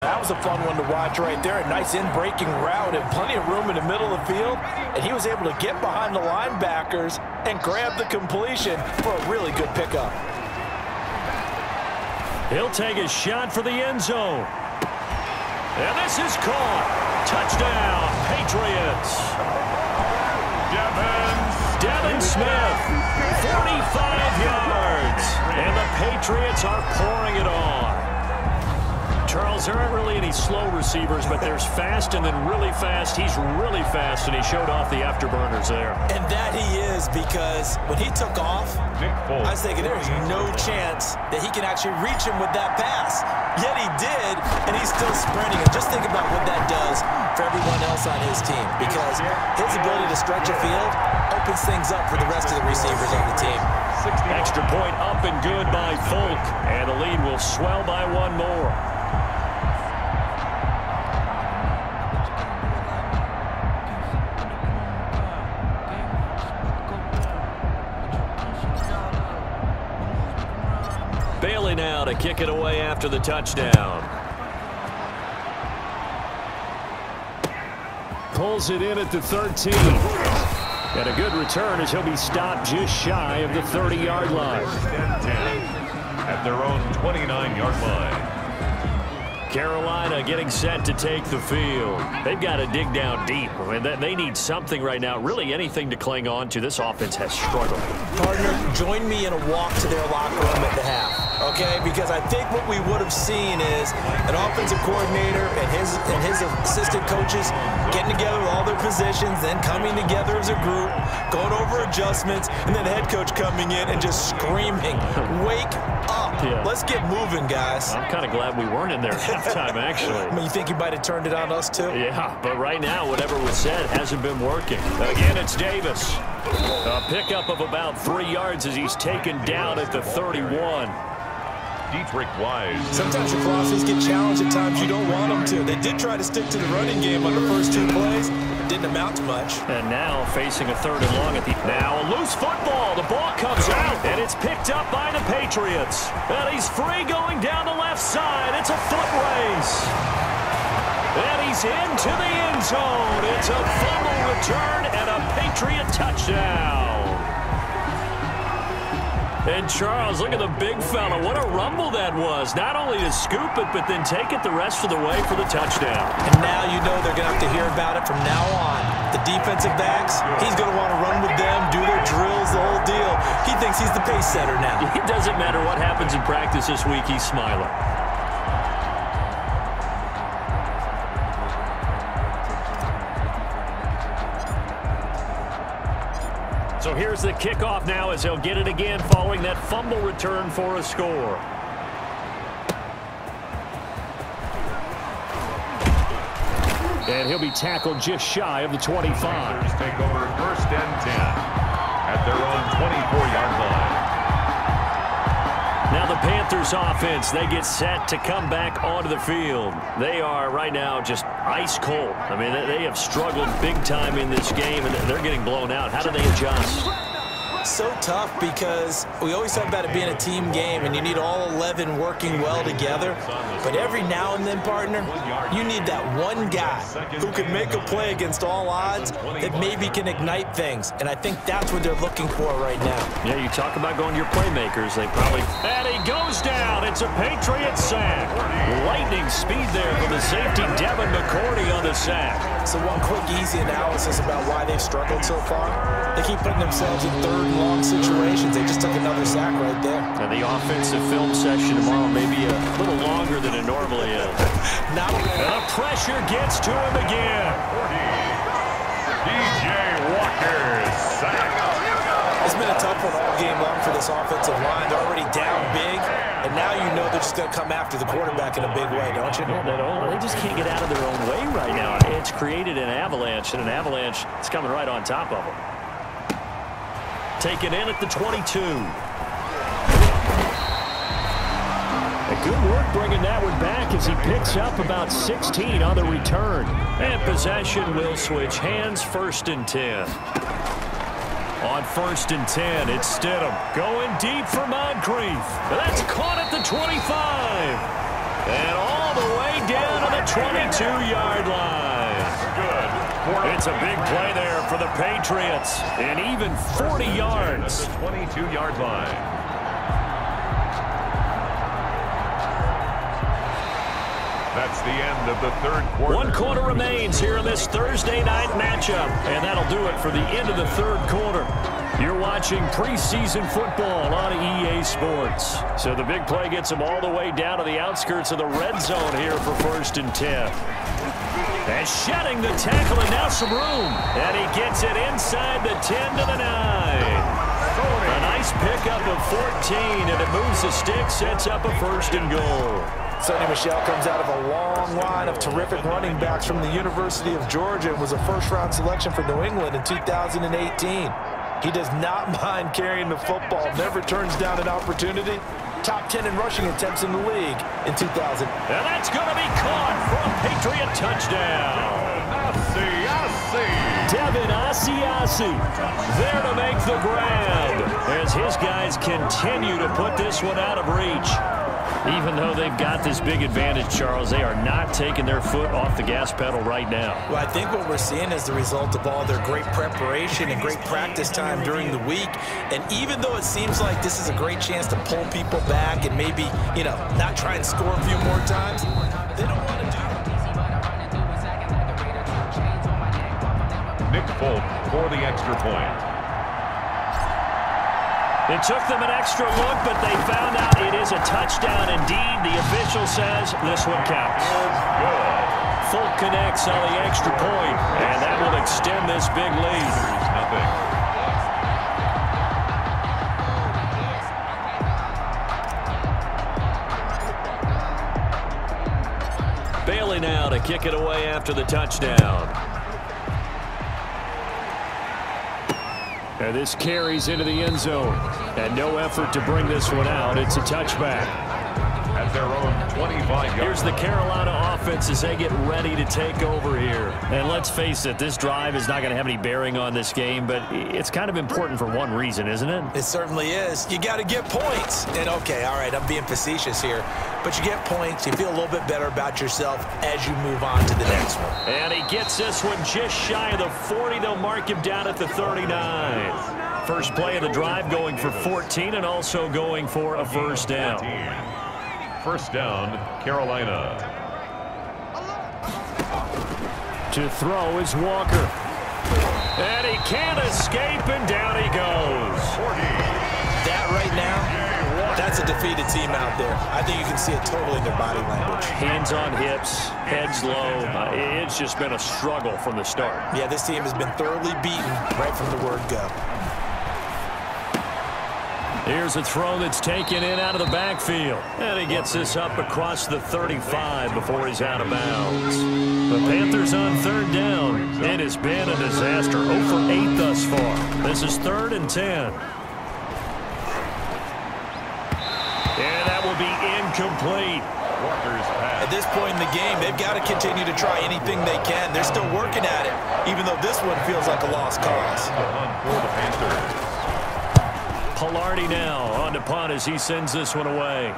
That was a fun one to watch right there. A nice in-breaking route and plenty of room in the middle of the field. And he was able to get behind the linebackers and grab the completion for a really good pickup. He'll take a shot for the end zone. And this is caught. Touchdown, Patriots. Devin Smith, 45 yards. And the Patriots are pouring it on. Charles, there aren't really any slow receivers, but there's fast and then really fast. He's really fast, and he showed off the afterburners there. And that he is, because when he took off, I was thinking there's no chance that he can actually reach him with that pass. Yet he did, and he's still sprinting. And just think about what that does for everyone else on his team, because his ability to stretch a field opens things up for the rest of the receivers on the team. Extra point up and good by Folk, and the lead will swell by one more. Bailey now to kick it away after the touchdown. Pulls it in at the 13. And a good return as he'll be stopped just shy of the 30-yard line. At their own 29-yard line. Carolina getting set to take the field. They've got to dig down deep. I mean, they need something right now, really anything to cling on to. This offense has struggled. Partner, join me in a walk to their locker room at the half, okay? Because I think what we would have seen is an offensive coordinator and his assistant coaches getting together with all their positions, then coming together as a group, going over adjustments, and then the head coach coming in and just screaming, wake up. Yeah. Let's get moving, guys. I'm kind of glad we weren't in there at halftime, actually. I mean, you think you might have turned it on us, too? Yeah, but right now, whatever was said hasn't been working. Again, it's Davis. A pickup of about 3 yards as he's taken down at the 31. Dietrich Wise. Sometimes your philosophies get challenged at times you don't want them to. They did try to stick to the running game on the first 2 plays. Didn't amount to much. And now facing a 3rd and long at the... Now a loose football. The ball comes out, and it's picked up by the Patriots. And he's free going down the left side. It's a foot race. And he's into the end zone. It's a fumble return and a Patriot touchdown. And Charles, look at the big fella. What a rumble that was. Not only to scoop it, but then take it the rest of the way for the touchdown. And now you know they're going to have to hear about it from now on. The defensive backs, he's going to want to run with them, do their drills, the whole deal. He thinks he's the pace setter now. It doesn't matter what happens in practice this week, he's smiling. So here's the kickoff now as he'll get it again following that fumble return for a score. And he'll be tackled just shy of the 25. Take over 1st and 10 at their own 24-yard line. Now the Panthers offense, they get set to come back onto the field. They are right now just ice cold. I mean, they have struggled big time in this game, and they're getting blown out. How do they adjust? So tough, because we always talk about it being a team game and you need all 11 working well together. But every now and then, partner, you need that one guy who can make a play against all odds that maybe can ignite things. And I think that's what they're looking for right now. Yeah, you talk about going to your playmakers. They probably... And he goes down. It's a Patriot sack. Lightning speed there for the safety, Devin McCourty, on the sack. So one quick, easy analysis about why they've struggled so far. They keep putting themselves in 3rd and long situations. They just took another sack right there. And the offensive film session tomorrow may be a little longer than it normally is. Now, and the pressure gets to him again. DJ Walker's sack. It's been a tough one all game long for this offensive line. They're already down big, and now you know they're just going to come after the quarterback in a big way, don't you? Yeah, they just can't get out of their own way right now. It's created an avalanche, and an avalanche is coming right on top of them. Taken in at the 22. Good work bringing that one back as he picks up about 16 on the return. And possession will switch hands. 1st and 10. On 1st and 10, it's Stidham going deep for Moncrief. That's caught at the 25. And all the way down to the 22-yard line. Good. It's a big play there for the Patriots. And even 40 yards. The 22-yard line. That's the end of the third quarter. 1 quarter remains here in this Thursday night matchup. And that'll do it for the end of the third quarter. You're watching preseason football on EA Sports. So the big play gets him all the way down to the outskirts of the red zone here for 1st and 10. And shedding the tackle, and now some room. And he gets it inside the 10 to the 9. A nice pickup of 14, and it moves the stick, sets up a 1st and goal. Sonny Michel comes out of a long line of terrific running backs from the University of Georgia and was a first-round selection for New England in 2018. He does not mind carrying the football, never turns down an opportunity. Top 10 in rushing attempts in the league in 2000. And that's going to be caught for a Patriot touchdown. Devin Asiasi there to make the grab as his guys continue to put this one out of reach. Even though they've got this big advantage, Charles, they are not taking their foot off the gas pedal right now. Well, I think what we're seeing is the result of all their great preparation and great practice time during the week. And even though it seems like this is a great chance to pull people back and maybe, not try and score a few more times, they don't want to do it. Nick Folk for the extra point. It took them an extra look, but they found out it is a touchdown indeed. The official says this one counts. Good. Folk connects on the extra point, and that will extend this big lead. Nothing. Bailey now to kick it away after the touchdown. And this carries into the end zone. And no effort to bring this one out. It's a touchback. At their own 25 yards. Here's the Carolina offense as they get ready to take over here. And let's face it, this drive is not going to have any bearing on this game, but it's kind of important for one reason, isn't it? It certainly is. You got to get points. And okay, all right, I'm being facetious here, but you get points, you feel a little bit better about yourself as you move on to the next one. And he gets this one just shy of the 40. They'll mark him down at the 39. First play of the drive going for 14 and also going for a first down. First down, Carolina. To throw is Walker. And he can't escape, and down he goes. That right now, that's a defeated team out there. I think you can see it totally in their body language. Hands on hips, heads low. It's just been a struggle from the start. Yeah, this team has been thoroughly beaten right from the word go. Here's a throw that's taken in out of the backfield. And he gets this up across the 35 before he's out of bounds. The Panthers on third down. It has been a disaster. 0 for 8 thus far. This is 3rd and 10. And that will be incomplete. At this point in the game, they've got to continue to try anything they can. They're still working at it, even though this one feels like a lost cause. For the Panthers. Pilardi now on to punt as he sends this one away.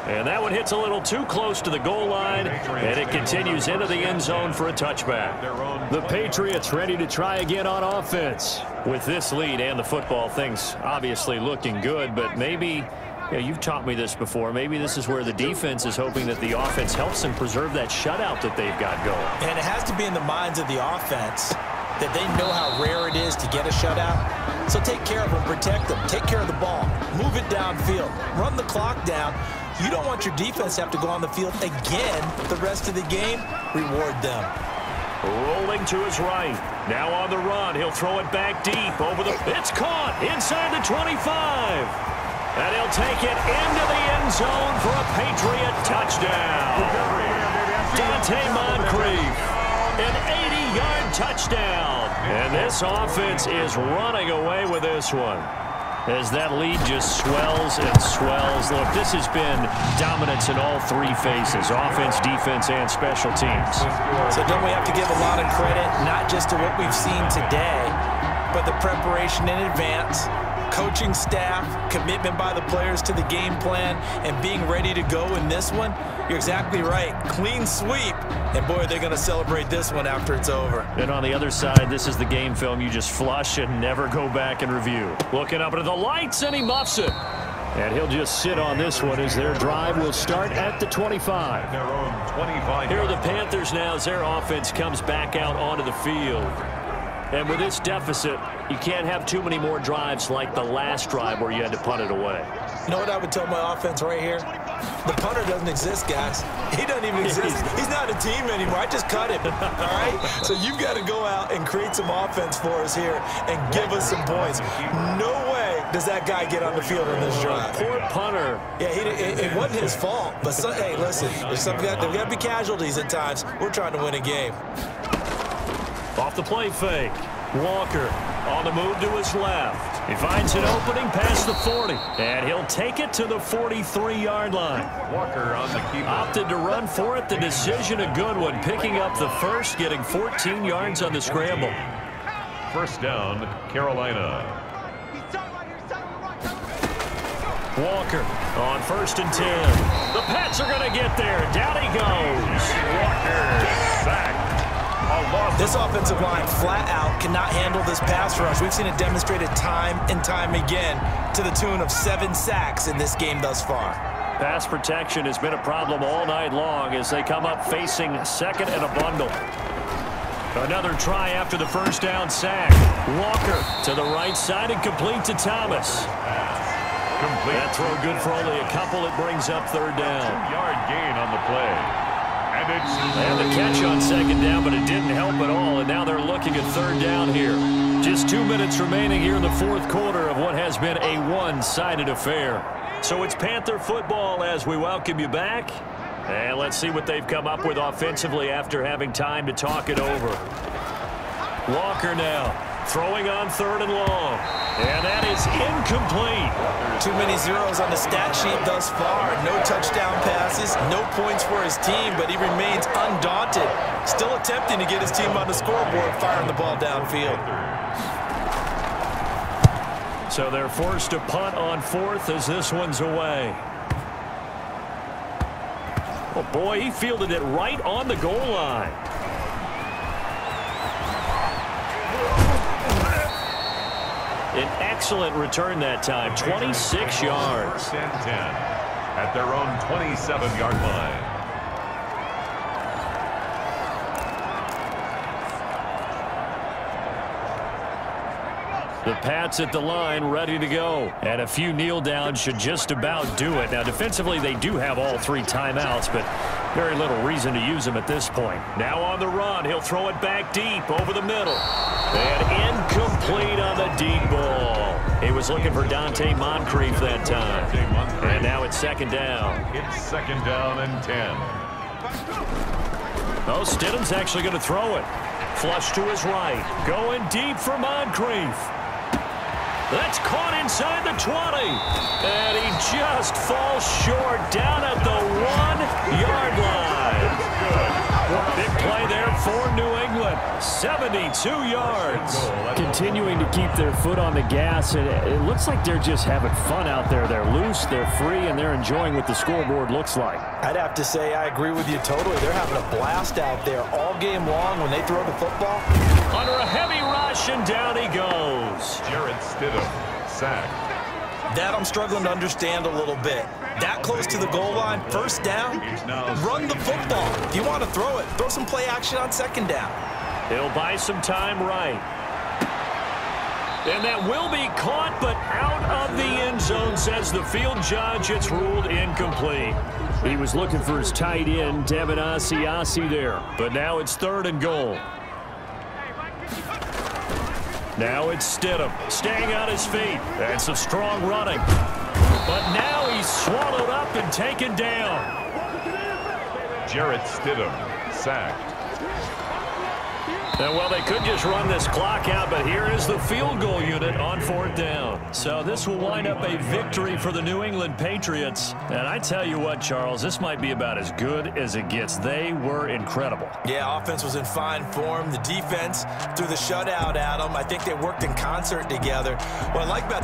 And that one hits a little too close to the goal line, and it continues into the end zone for a touchback. The Patriots ready to try again on offense. With this lead and the football, things obviously looking good, but maybe, you've taught me this before, maybe this is where the defense is hoping that the offense helps them preserve that shutout that they've got going. And it has to be in the minds of the offense that they know how rare it is to get a shutout. So take care of them, protect them, take care of the ball, move it downfield, run the clock down. You don't want your defense to have to go on the field again the rest of the game. Reward them. Rolling to his right. Now on the run. He'll throw it back deep over the... It's caught inside the 25. And he'll take it into the end zone for a Patriot touchdown. Dante Moncrief. An 80-yard touchdown. And this offense is running away with this one. As that lead just swells and swells. Look, this has been dominance in all three phases. Offense, defense, and special teams. So don't we have to give a lot of credit, not just to what we've seen today, but the preparation in advance, coaching staff, commitment by the players to the game plan, and being ready to go in this one, you're exactly right. Clean sweep, and boy, they're going to celebrate this one after it's over. And on the other side, this is the game film you just flush and never go back and review. Looking up into the lights, and he muffs it. And he'll just sit on this one as their drive will start at the 25. Their own 25. Here are the Panthers now as their offense comes back out onto the field. And with this deficit, you can't have too many more drives like the last drive where you had to punt it away. You know what I would tell my offense right here? The punter doesn't exist, guys. He doesn't even exist. He's not a team anymore. I just cut him, all right? So you've got to go out and create some offense for us here and give us some points. No way does that guy get on the field on this drive. Poor punter. Yeah, it wasn't his fault. But, hey, listen, there's got to be casualties at times. We're trying to win a game. Off the play fake. Walker on the move to his left. He finds an opening past the 40. And he'll take it to the 43-yard line. Walker on the keeper. Opted to run for it. The decision a good one. Picking up the first, getting 14 yards on the scramble. First down, Carolina. Walker on 1st and 10. The Pats are going to get there. Down he goes. Walker sacked. This offensive line flat out cannot handle this pass rush. We've seen it demonstrated time and time again to the tune of 7 sacks in this game thus far. Pass protection has been a problem all night long as they come up facing second and a bundle. Another try after the first down sack. Walker to the right side and complete to Thomas. Complete. That throw good for only a couple. It brings up 3rd down. 2-yard gain on the play. And the catch on 2nd down, but it didn't help at all, and now they're looking at 3rd down here. Just 2 minutes remaining here in the 4th quarter of what has been a one-sided affair. So it's Panther football as we welcome you back. And let's see what they've come up with offensively after having time to talk it over. Walker now throwing on 3rd and long. And that is incomplete. Too many zeros on the stat sheet thus far. No touchdown passes, no points for his team, but he remains undaunted. Still attempting to get his team on the scoreboard, firing the ball downfield. So they're forced to punt on 4th as this one's away. Oh, boy, he fielded it right on the goal line. An excellent return that time, 26 yards. 10 at their own 27-yard line. The Pats at the line ready to go. And a few kneel downs should just about do it. Now, defensively, they do have all 3 timeouts, but very little reason to use them at this point. Now on the run, he'll throw it back deep over the middle. And incomplete on the deep ball. He was looking for Dante Moncrief that time. And now it's 2nd down. It's 2nd down and 10. Oh, Stidham's actually going to throw it. Flush to his right. Going deep for Moncrief. That's caught inside the 20. And he just falls short down at the 1-yard line. Big play there for New England. 72 yards. Continuing to keep their foot on the gas, and it looks like they're just having fun out there. They're loose, they're free, and they're enjoying what the scoreboard looks like. I'd have to say I agree with you totally. They're having a blast out there all game long when they throw the football. Under a heavy rush, and down he goes. Jarrett Stidham sacked. That I'm struggling to understand a little bit. That close to the goal line, 1st down, run the football. If you want to throw it, throw some play action on 2nd down. He'll buy some time right. And that will be caught, but out of the end zone, says the field judge. It's ruled incomplete. He was looking for his tight end, Devin Asiasi there. But now it's 3rd and goal. Now it's Stidham staying on his feet. That's some strong running. But now he's swallowed up and taken down. Jarrett Stidham sacked. And well, they could just run this clock out, but here is the field goal unit on 4th down. So this will wind up a victory for the New England Patriots. And I tell you what, Charles, this might be about as good as it gets. They were incredible. Yeah, offense was in fine form. The defense threw the shutout at them. I think they worked in concert together. What I like about